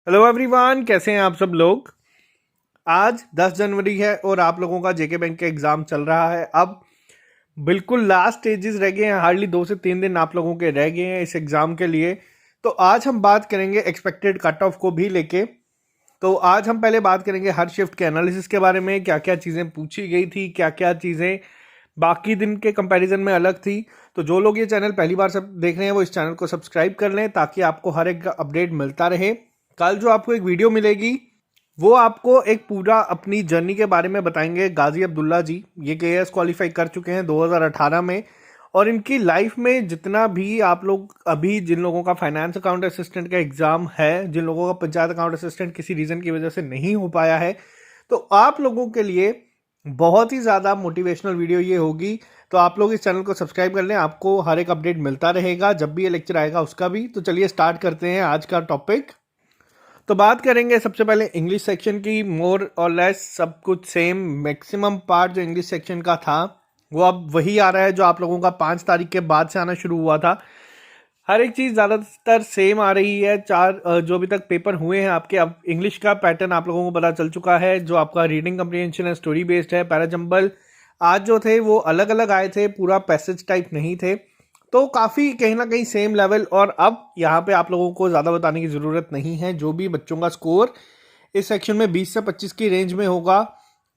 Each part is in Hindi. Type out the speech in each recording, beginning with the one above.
हेलो एवरीवन, कैसे हैं आप सब लोग। आज 10 जनवरी है और आप लोगों का जेके बैंक का एग्ज़ाम चल रहा है। अब बिल्कुल लास्ट स्टेजेस रह गए हैं, हार्डली 2 से 3 दिन आप लोगों के रह गए हैं इस एग्ज़ाम के लिए। तो आज हम बात करेंगे एक्सपेक्टेड कट ऑफ को भी लेके। तो आज हम पहले बात करेंगे हर शिफ्ट के एनालिसिस के बारे में, क्या क्या चीज़ें पूछी गई थी, क्या क्या चीज़ें बाकी दिन के कंपैरिजन में अलग थी। तो जो लोग ये चैनल पहली बार सब देख रहे हैं वो इस चैनल को सब्सक्राइब कर लें ताकि आपको हर एक अपडेट मिलता रहे। कल जो आपको एक वीडियो मिलेगी वो आपको एक पूरा अपनी जर्नी के बारे में बताएंगे। गाजी अब्दुल्ला जी ये केएएस क्वालिफाई कर चुके हैं 2018 में, और इनकी लाइफ में जितना भी आप लोग अभी जिन लोगों का फाइनेंस अकाउंट असिस्टेंट का एग्ज़ाम है, जिन लोगों का पंचायत अकाउंट असिस्टेंट किसी रीज़न की वजह से नहीं हो पाया है, तो आप लोगों के लिए बहुत ही ज़्यादा मोटिवेशनल वीडियो ये होगी। तो आप लोग इस चैनल को सब्सक्राइब कर लें, आपको हर एक अपडेट मिलता रहेगा जब भी ये लेक्चर आएगा उसका भी। तो चलिए स्टार्ट करते हैं आज का टॉपिक। तो बात करेंगे सबसे पहले इंग्लिश सेक्शन की। मोर और लेस सब कुछ सेम, मैक्सिमम पार्ट जो इंग्लिश सेक्शन का था वो अब वही आ रहा है जो आप लोगों का 5 तारीख के बाद से आना शुरू हुआ था। हर एक चीज़ ज़्यादातर सेम आ रही है। जो अभी तक पेपर हुए हैं आपके, अब इंग्लिश का पैटर्न आप लोगों को पता चल चुका है। जो आपका रीडिंग कम्प्रीहेंशन है, स्टोरी बेस्ड है। पैराजंबल आज जो थे वो अलग अलग आए थे, पूरा पैसेज टाइप नहीं थे। तो काफ़ी कहीं ना कहीं सेम लेवल। और अब यहाँ पे आप लोगों को ज़्यादा बताने की ज़रूरत नहीं है। जो भी बच्चों का स्कोर इस सेक्शन में 20 से 25 की रेंज में होगा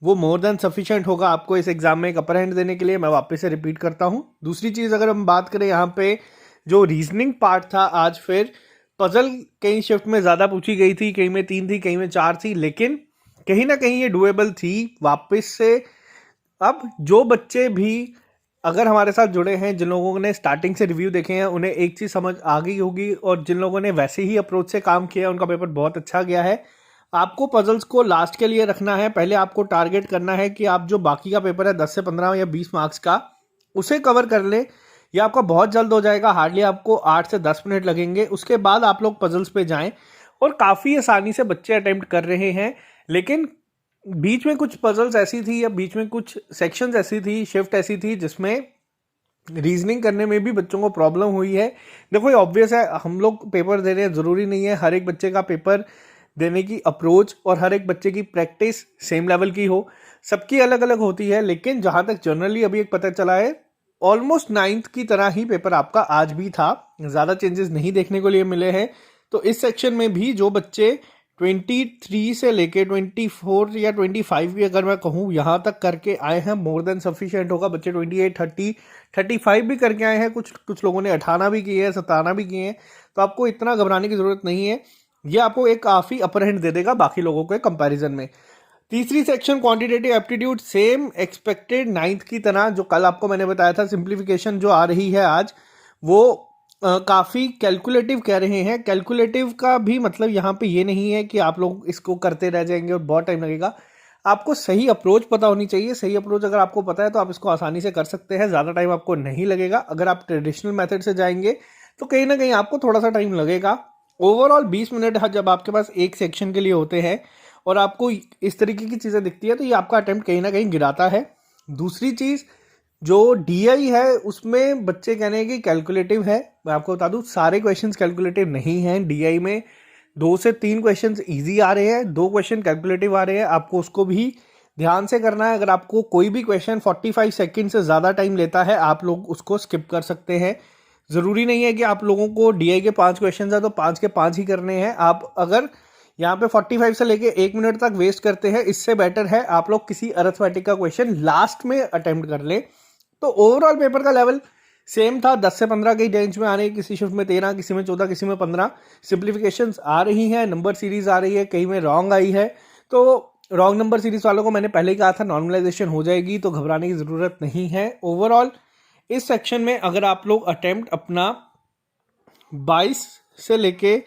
वो मोर देन सफिशेंट होगा आपको इस एग्ज़ाम में एक अपर हैंड देने के लिए। मैं वापस से रिपीट करता हूँ। दूसरी चीज़ अगर हम बात करें यहाँ पे जो रीजनिंग पार्ट था, आज फिर पजल कई शिफ्ट में ज़्यादा पूछी गई थी, कहीं में 3 थी, कहीं में 4 थी, लेकिन कहीं ना कहीं ये डुएबल थी वापस से। अब जो बच्चे भी अगर हमारे साथ जुड़े हैं, जिन लोगों ने स्टार्टिंग से रिव्यू देखे हैं, उन्हें एक चीज़ समझ आ गई होगी, और जिन लोगों ने वैसे ही अप्रोच से काम किया उनका पेपर बहुत अच्छा गया है। आपको पजल्स को लास्ट के लिए रखना है। पहले आपको टारगेट करना है कि आप जो बाकी का पेपर है 10 से 15 या 20 मार्क्स का, उसे कवर कर ले। ये आपका बहुत जल्द हो जाएगा, हार्डली आपको 8 से 10 मिनट लगेंगे। उसके बाद आप लोग पजल्स पे जाएं, और काफ़ी आसानी से बच्चे अटेम्प्ट कर रहे हैं। लेकिन बीच में कुछ पजल्स ऐसी थी या बीच में कुछ सेक्शंस ऐसी थी, शिफ्ट ऐसी थी जिसमें रीजनिंग करने में भी बच्चों को प्रॉब्लम हुई है। देखो ये ऑब्वियस है, हम लोग पेपर दे रहे हैं, ज़रूरी नहीं है हर एक बच्चे का पेपर देने की अप्रोच और हर एक बच्चे की प्रैक्टिस सेम लेवल की हो। सबकी अलग अलग होती है। लेकिन जहाँ तक जनरली अभी एक पता चला है, ऑलमोस्ट 9th की तरह ही पेपर आपका आज भी था। ज़्यादा चेंजेस नहीं देखने को लिए मिले हैं। तो इस सेक्शन में भी जो बच्चे 23 से लेके 24 या 25 भी अगर मैं कहूँ यहाँ तक करके आए हैं, मोर देन सफिशिएंट होगा। बच्चे 28, 30, 35 भी करके आए हैं। कुछ लोगों ने 58 भी किए हैं, 57 भी किए हैं। तो आपको इतना घबराने की ज़रूरत नहीं है। ये आपको एक काफ़ी अपर हैंड दे देगा बाकी लोगों के कंपैरिजन में। तीसरी section quantitative aptitude, same expected 9th की तरह। जो कल आपको मैंने बताया था सिंप्लीफिकेशन जो आ रही है आज, वो काफ़ी कैलकुलेटिव कह रहे हैं। कैलकुलेटिव का भी मतलब यहाँ पे ये नहीं है कि आप लोग इसको करते रह जाएंगे और बहुत टाइम लगेगा। आपको सही अप्रोच पता होनी चाहिए। सही अप्रोच अगर आपको पता है तो आप इसको आसानी से कर सकते हैं, ज़्यादा टाइम आपको नहीं लगेगा। अगर आप ट्रेडिशनल मेथड से जाएंगे तो कहीं ना कहीं आपको थोड़ा सा टाइम लगेगा। ओवरऑल 20 मिनट जब आपके पास एक सेक्शन के लिए होते हैं और आपको इस तरीके की चीज़ें दिखती है तो ये आपका अटेम्प्ट कहीं ना कहीं गिराता है। दूसरी चीज़ जो डीआई है उसमें बच्चे कहने हैं कि कैलकुलेटिव है। मैं आपको बता दूं सारे क्वेश्चंस कैलकुलेटिव नहीं हैं। डीआई में 2 से 3 क्वेश्चंस इजी आ रहे हैं, 2 क्वेश्चन कैलकुलेटिव आ रहे हैं। आपको उसको भी ध्यान से करना है। अगर आपको कोई भी क्वेश्चन 45 सेकंड से ज़्यादा टाइम लेता है, आप लोग उसको स्किप कर सकते हैं। ज़रूरी नहीं है कि आप लोगों को डीआई के 5 क्वेश्चन है तो 5 के 5 ही करने हैं। आप अगर यहाँ पे 45 से लेके 1 मिनट तक वेस्ट करते हैं, इससे बेटर है आप लोग किसी अरिथमेटिक का क्वेश्चन लास्ट में अटेम्प्ट कर लें। तो ओवरऑल पेपर का लेवल सेम था, 10 से 15 की रेंज में आ रही है। किसी शिफ्ट में 13, किसी में 14, किसी में 15 सिंप्लीफिकेशंस आ रही हैं। नंबर सीरीज आ रही है, कहीं में रॉन्ग आई है। तो रॉन्ग नंबर सीरीज वालों को मैंने पहले ही कहा था नॉर्मलाइजेशन हो जाएगी, तो घबराने की ज़रूरत नहीं है। ओवरऑल इस सेक्शन में अगर आप लोग अटेम्प्ट अपना 22 से लेके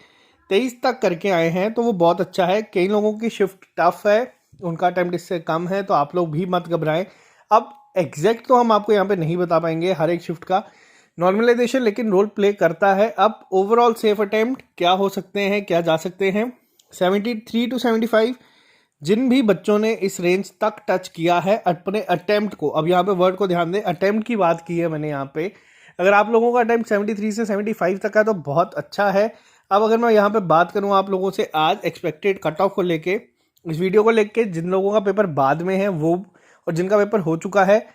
23 तक करके आए हैं तो वो बहुत अच्छा है। कई लोगों की शिफ्ट टफ है, उनका अटेम्प्ट इससे कम है, तो आप लोग भी मत घबराएं। अब एग्जैक्ट तो हम आपको यहाँ पे नहीं बता पाएंगे हर एक शिफ्ट का नॉर्मलाइजेशन, लेकिन रोल प्ले करता है। अब ओवरऑल सेफ अटेम्प्ट क्या हो सकते हैं, क्या जा सकते हैं, 73 to 75। जिन भी बच्चों ने इस रेंज तक टच किया है अपने अटेम्प्ट को, अब यहाँ पे वर्ड को ध्यान दें, अटेम्प्ट की बात की है मैंने यहाँ पे। अगर आप लोगों का अटेम्प्ट 73 से 75 तक है तो बहुत अच्छा है। अब अगर मैं यहाँ पे बात करूँ आप लोगों से आज एक्सपेक्टेड कट ऑफ को लेके, इस वीडियो को लेके, जिन लोगों का पेपर बाद में है वो और जिनका पेपर हो चुका है,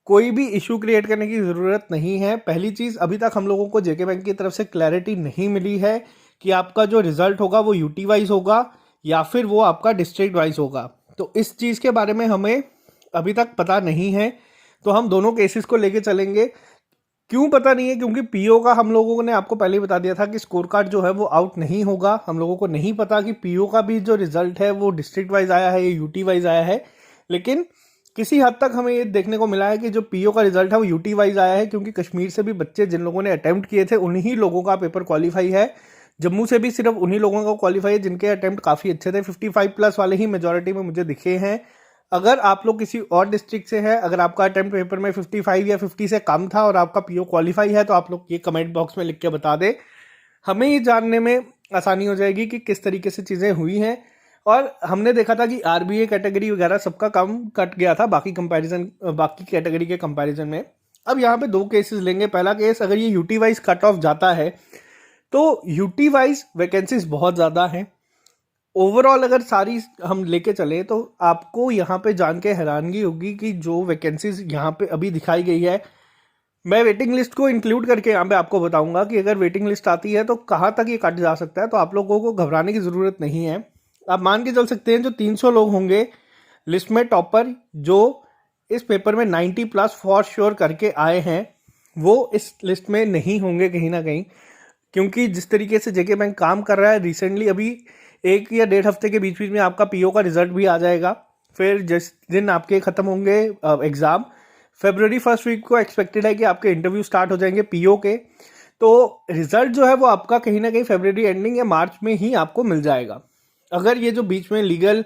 कोई भी इशू क्रिएट करने की ज़रूरत नहीं है। पहली चीज़, अभी तक हम लोगों को जेके बैंक की तरफ से क्लैरिटी नहीं मिली है कि आपका जो रिजल्ट होगा वो यूटी वाइज होगा या फिर वो आपका डिस्ट्रिक्ट वाइज होगा। तो इस चीज़ के बारे में हमें अभी तक पता नहीं है, तो हम दोनों केसेस को लेके चलेंगे। क्यों पता नहीं है? क्योंकि पीओ का हम लोगों ने आपको पहले ही बता दिया था कि स्कोर कार्ड जो है वो आउट नहीं होगा। हम लोगों को नहीं पता कि पीओ का भी जो रिजल्ट है वो डिस्ट्रिक्ट वाइज आया है या यूटी वाइज आया है, लेकिन किसी हद तक हमें ये देखने को मिला है कि जो पीओ का रिजल्ट है वो यूटी वाइज आया है, क्योंकि कश्मीर से भी बच्चे जिन लोगों ने अटेम्प्ट किए थे उन्हीं लोगों का पेपर क्वालिफाई है। जम्मू से भी सिर्फ उन्हीं लोगों का क्वालिफाई है जिनके अटेम्प्ट काफ़ी अच्छे थे। 55 प्लस वाले ही मेजॉरिटी में मुझे दिखे हैं। अगर आप लोग किसी और डिस्ट्रिक्ट से हैं, अगर आपका अटेम्प्ट पेपर में 55 या 50 से कम था और आपका पीओ क्वालिफाई है, तो आप लोग ये कमेंट बॉक्स में लिख के बता दें। हमें ये जानने में आसानी हो जाएगी कि किस तरीके से चीज़ें हुई हैं। और हमने देखा था कि आरबीए कैटेगरी वगैरह सबका कम कट गया था बाकी कैटेगरी के कंपैरिजन में। अब यहाँ पे दो केसेस लेंगे। पहला केस, अगर ये यूटी वाइज कट ऑफ जाता है तो यूटी वाइज वैकेंसीज बहुत ज़्यादा हैं। ओवरऑल अगर सारी हम लेके चले तो आपको यहाँ पे जान के हैरानगी होगी कि जो वैकेंसीज यहाँ पे अभी दिखाई गई है, मैं वेटिंग लिस्ट को इंक्लूड करके यहाँ पे आपको बताऊंगा कि अगर वेटिंग लिस्ट आती है तो कहाँ तक ये कट जा सकता है। तो आप लोगों को घबराने की ज़रूरत नहीं है। आप मान के चल सकते हैं जो 300 लोग होंगे लिस्ट में टॉपर, जो इस पेपर में 90 प्लस फॉर श्योर करके आए हैं, वो इस लिस्ट में नहीं होंगे कहीं ना कहीं। क्योंकि जिस तरीके से जेके बैंक काम कर रहा है, रिसेंटली अभी 1 या 1.5 हफ्ते के बीच बीच में आपका पीओ का रिजल्ट भी आ जाएगा। फिर जिस दिन आपके ख़त्म होंगे एग्ज़ाम, फरवरी 1 वीक को एक्सपेक्टेड है कि आपके इंटरव्यू स्टार्ट हो जाएंगे पीओ के। तो रिजल्ट जो है वो आपका कहीं ना कहीं फरवरी एंडिंग या मार्च में ही आपको मिल जाएगा। अगर ये जो बीच में लीगल,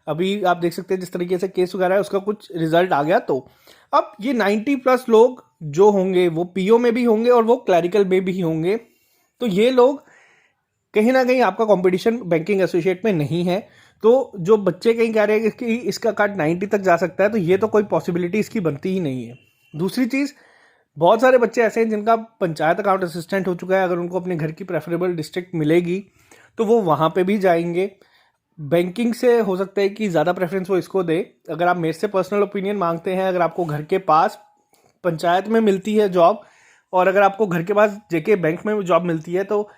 अभी आप देख सकते हैं जिस तरीके से केस वगैरह है, उसका कुछ रिजल्ट आ गया, तो अब ये 90 प्लस लोग जो होंगे वो पीओ में भी होंगे और वो क्लैरिकल में भी होंगे। तो ये लोग कहीं ना कहीं आपका कंपटीशन बैंकिंग एसोसिएट में नहीं है। तो जो बच्चे कहीं कह रहे हैं कि इसका कट 90 तक जा सकता है, तो ये तो कोई पॉसिबिलिटी इसकी बनती ही नहीं है। दूसरी चीज़, बहुत सारे बच्चे ऐसे हैं जिनका पंचायत अकाउंट असिस्टेंट हो चुका है। अगर उनको अपने घर की प्रेफरेबल डिस्ट्रिक्ट मिलेगी तो वो वहाँ पे भी जाएंगे। बैंकिंग से हो सकता है कि ज़्यादा प्रेफरेंस वो इसको दे। अगर आप मेरे से पर्सनल ओपिनियन मांगते हैं, अगर आपको घर के पास पंचायत में मिलती है जॉब और अगर आपको घर के पास जेके बैंक में जॉब मिलती है, तो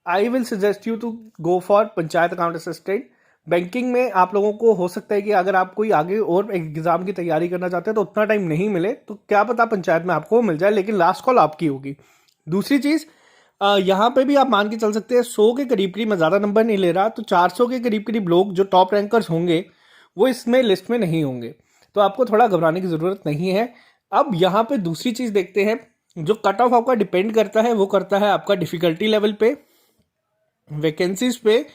I will suggest you to go for panchayat account assistant. Banking में आप लोगों को हो सकता है कि अगर आप कोई आगे और एग्जाम की तैयारी करना चाहते हैं तो उतना टाइम नहीं मिले, तो क्या पता पंचायत में आपको मिल जाए, लेकिन लास्ट कॉल आपकी होगी। दूसरी चीज़, यहाँ पे भी आप मान के चल सकते हैं 100 के करीब करीब, मैं ज़्यादा नंबर नहीं ले रहा, तो 400 के करीब करीब लोग जो टॉप रैंकर्स होंगे वो इसमें लिस्ट में नहीं होंगे। तो आपको थोड़ा घबराने की ज़रूरत नहीं है। अब यहाँ पे दूसरी चीज़ देखते हैं। जो कट ऑफ आपका डिपेंड करता है वो करता है आपका डिफ़िकल्टी लेवल पे, वैकेंसीज पे,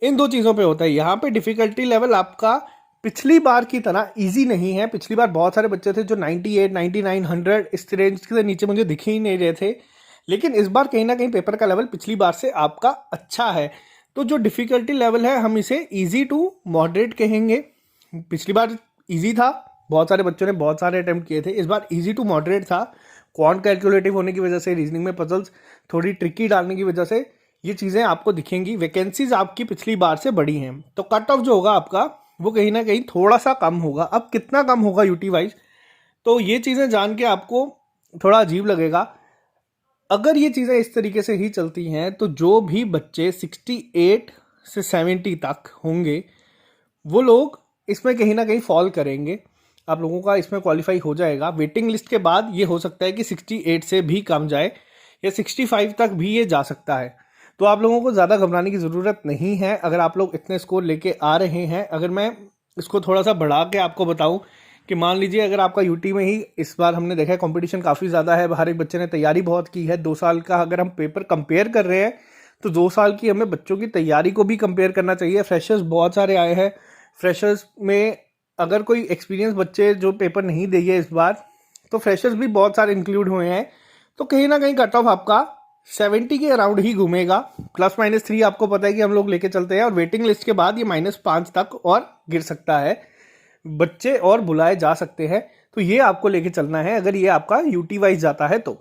इन दो चीज़ों पे होता है। यहाँ पे डिफ़िकल्टी लेवल आपका पिछली बार की तरह इजी नहीं है। पिछली बार बहुत सारे बच्चे थे जो 98, 99, 100 इस रेंज के नीचे मुझे दिख ही नहीं रहे थे, लेकिन इस बार कहीं ना कहीं पेपर का लेवल पिछली बार से आपका अच्छा है। तो जो डिफ़िकल्टी लेवल है हम इसे ईजी टू मॉडरेट कहेंगे। पिछली बार ईजी था, बहुत सारे बच्चों ने बहुत सारे अटैम्प्ट किए थे। इस बार ईजी टू मॉडरेट था। क्वांट कैलकुलेटिव होने की वजह से, रीजनिंग में पजल्स थोड़ी ट्रिकी डालने की वजह से ये चीज़ें आपको दिखेंगी। वैकेंसीज आपकी पिछली बार से बड़ी हैं, तो कट ऑफ जो होगा आपका वो कहीं ना कहीं थोड़ा सा कम होगा। अब कितना कम होगा यूटी वाइज, तो ये चीज़ें जान के आपको थोड़ा अजीब लगेगा। अगर ये चीज़ें इस तरीके से ही चलती हैं तो जो भी बच्चे 68 से 70 तक होंगे वो लोग इसमें कहीं ना कहीं फॉल करेंगे। आप लोगों का इसमें क्वालिफाई हो जाएगा। वेटिंग लिस्ट के बाद ये हो सकता है कि 68 से भी कम जाए या 65 तक भी ये जा सकता है। तो आप लोगों को ज़्यादा घबराने की ज़रूरत नहीं है। अगर आप लोग इतने स्कोर लेके आ रहे हैं, अगर मैं इसको थोड़ा सा बढ़ा के आपको बताऊं कि मान लीजिए अगर आपका यूटी में ही इस बार हमने देखा है कंपटीशन काफ़ी ज़्यादा है, हर एक बच्चे ने तैयारी बहुत की है। 2 साल का अगर हम पेपर कंपेयर कर रहे हैं तो 2 साल की हमें बच्चों की तैयारी को भी कंपेयर करना चाहिए। फ्रेशर्स बहुत सारे आए हैं। फ्रेशर्स में अगर कोई एक्सपीरियंस बच्चे जो पेपर नहीं दिए इस बार, तो फ्रेशर्स भी बहुत सारे इंक्लूड हुए हैं। तो कहीं ना कहीं कट ऑफ आपका 70 के अराउंड ही घूमेगा। +-3 आपको पता है कि हम लोग लेके चलते हैं, और वेटिंग लिस्ट के बाद ये -5 तक और गिर सकता है। बच्चे और बुलाए जा सकते हैं, तो ये आपको लेके चलना है अगर ये आपका यूटी वाइज जाता है तो।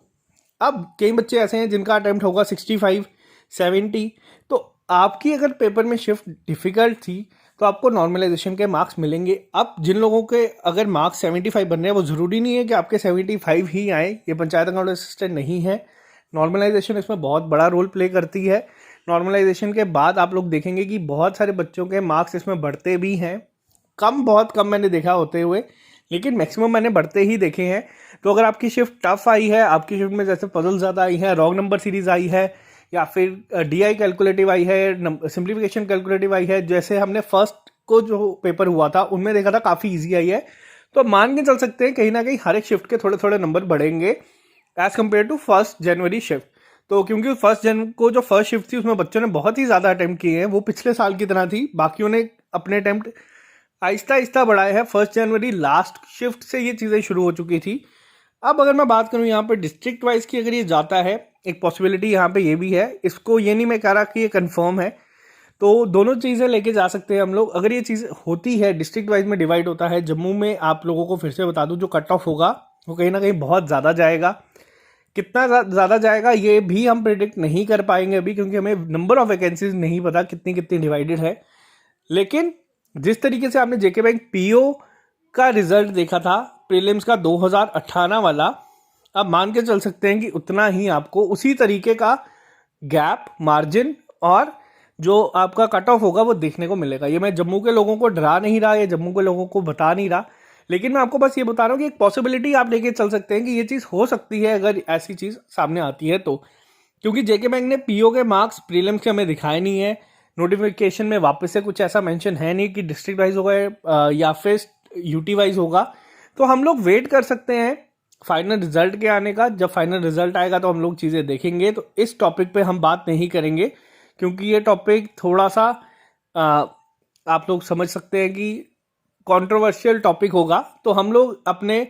अब कई बच्चे ऐसे हैं जिनका अटेम्प्ट होगा 65, 70। तो आपकी अगर पेपर में शिफ्ट डिफ़िकल्ट थी तो आपको नॉर्मलाइजेशन के मार्क्स मिलेंगे। अब जिन लोगों के अगर मार्क्स 75 बन रहे हैं वो ज़रूरी नहीं है कि आपके 75 ही आए, ये पंचायत अकाउंट असिस्टेंट नहीं है। नॉर्मलाइजेशन इसमें बहुत बड़ा रोल प्ले करती है। नॉर्मलाइजेशन के बाद आप लोग देखेंगे कि बहुत सारे बच्चों के मार्क्स इसमें बढ़ते भी हैं, बहुत कम मैंने देखा होते हुए, लेकिन मैक्सिमम मैंने बढ़ते ही देखे हैं। तो अगर आपकी शिफ्ट टफ आई है, आपकी शिफ्ट में जैसे पजल ज़्यादा आई है, रॉन्ग नंबर सीरीज आई है, या फिर डीआई कैलकुलेटिव आई है, सिंप्लीफिकेशन कैलकुलेटिव आई है, जैसे हमने फर्स्ट को जो पेपर हुआ था उनमें देखा था काफ़ी ईजी आई है, तो मान के चल सकते हैं कहीं ना कहीं हर एक शिफ्ट के थोड़े थोड़े नंबर बढ़ेंगे एज कम्पेयर टू 1 जनवरी शिफ्ट। तो क्योंकि 1 जनवरी को जो फर्स्ट शिफ्ट थी उसमें बच्चों ने बहुत ही ज़्यादा अटैम्प्ट किए हैं, वो पिछले साल की तरह थी, बाकियों ने अपने अटैम्प्ट आहिस्ता आहिस्ता बढ़ाए हैं। 1 जनवरी लास्ट शिफ्ट से ये चीज़ें शुरू हो चुकी थी। अब अगर मैं बात करूँ यहाँ पे डिस्ट्रिक्ट वाइज की, अगर ये जाता है, एक पॉसिबिलिटी यहाँ पे ये भी है, इसको ये नहीं मैं कह रहा कि ये कंफर्म है, तो दोनों चीज़ें लेके जा सकते हैं हम लोग। अगर ये चीज़ होती है, डिस्ट्रिक्ट वाइज में डिवाइड होता है, जम्मू में आप लोगों को फिर से बता दूं जो कट ऑफ होगा वो कहीं ना कहीं बहुत ज़्यादा जाएगा। कितना ज़्यादा जाएगा ये भी हम प्रिडिक्ट नहीं कर पाएंगे अभी, क्योंकि हमें नंबर ऑफ वैकेंसीज नहीं पता कितनी कितनी डिवाइडेड है। लेकिन जिस तरीके से आपने जेके बैंक पीओ का रिजल्ट देखा था प्रीलिम्स का 2018 वाला, अब मान के चल सकते हैं कि उतना ही आपको उसी तरीके का गैप, मार्जिन और जो आपका कट ऑफ होगा वो देखने को मिलेगा। ये मैं जम्मू के लोगों को डरा नहीं रहा, या जम्मू के लोगों को बता नहीं रहा, लेकिन मैं आपको बस ये बता रहा हूँ कि एक पॉसिबिलिटी आप लेके चल सकते हैं कि ये चीज़ हो सकती है अगर ऐसी चीज़ सामने आती है तो। क्योंकि जेके बैंक ने पीओ के मार्क्स प्रीलिम्स के हमें दिखाए नहीं है, नोटिफिकेशन में वापस से कुछ ऐसा मेंशन है नहीं कि डिस्ट्रिक्ट वाइज होगा या फिर यूटी वाइज होगा। तो हम लोग वेट कर सकते हैं फाइनल रिजल्ट के आने का। जब फाइनल रिजल्ट आएगा तो हम लोग चीज़ें देखेंगे। तो इस टॉपिक पे हम बात नहीं करेंगे, क्योंकि ये टॉपिक थोड़ा सा आप लोग समझ सकते हैं कि कंट्रोवर्शियल टॉपिक होगा। तो हम लोग अपने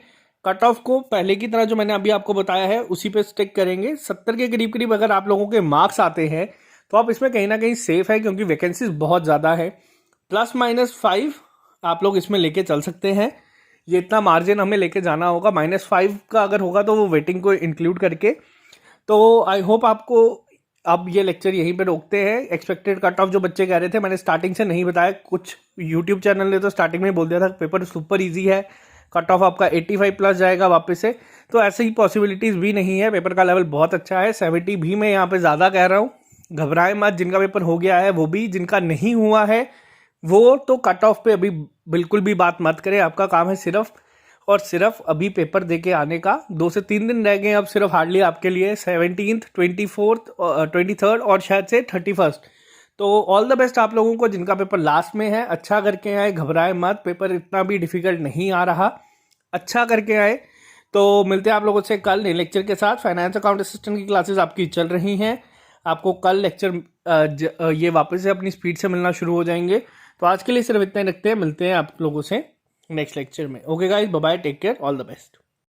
कट ऑफ को पहले की तरह जो मैंने अभी आपको बताया है उसी पे स्टिक करेंगे। 70 के करीब करीब अगर आप लोगों के मार्क्स आते हैं तो आप इसमें कहीं ना कहीं सेफ है, क्योंकि वैकेंसीज बहुत ज़्यादा है। ±5 आप लोग इसमें लेके चल सकते हैं। ये इतना मार्जिन हमें लेके जाना होगा। -5 का अगर होगा तो वो वेटिंग को इंक्लूड करके। तो आई होप आपको अब ये लेक्चर यहीं पे रोकते हैं। एक्सपेक्टेड कट ऑफ जो बच्चे कह रहे थे मैंने स्टार्टिंग से नहीं बताया, कुछ यूट्यूब चैनल ने तो स्टार्टिंग में बोल दिया था पेपर सुपर ईजी है, कट ऑफ आपका 85 प्लस जाएगा वापस से। तो ऐसे ही पॉसिबिलिटीज़ भी नहीं है, पेपर का लेवल बहुत अच्छा है। 70 भी मैं यहाँ पे ज़्यादा कह रहा हूँ। घबराए मत, जिनका पेपर हो गया है वो भी, जिनका नहीं हुआ है वो तो कट ऑफ पे अभी बिल्कुल भी बात मत करें। आपका काम है सिर्फ और सिर्फ अभी पेपर दे के आने का। 2 से 3 दिन रह गए अब सिर्फ हार्डली आपके लिए, 17th, 24th, 23rd और शायद से 31st। तो ऑल द बेस्ट आप लोगों को जिनका पेपर लास्ट में है। अच्छा करके आए, घबराए मत, पेपर इतना भी डिफिकल्ट नहीं आ रहा, अच्छा करके आए। तो मिलते हैं आप लोगों से कल नए लेक्चर के साथ। फाइनेंस अकाउंट असिस्टेंट की क्लासेस आपकी चल रही हैं, आपको कल लेक्चर ये वापस से अपनी स्पीड से मिलना शुरू हो जाएंगे। तो आज के लिए सिर्फ इतना ही रखते हैं, मिलते हैं आप लोगों से नेक्स्ट लेक्चर में। Okay guys, bye bye, take care, all the best.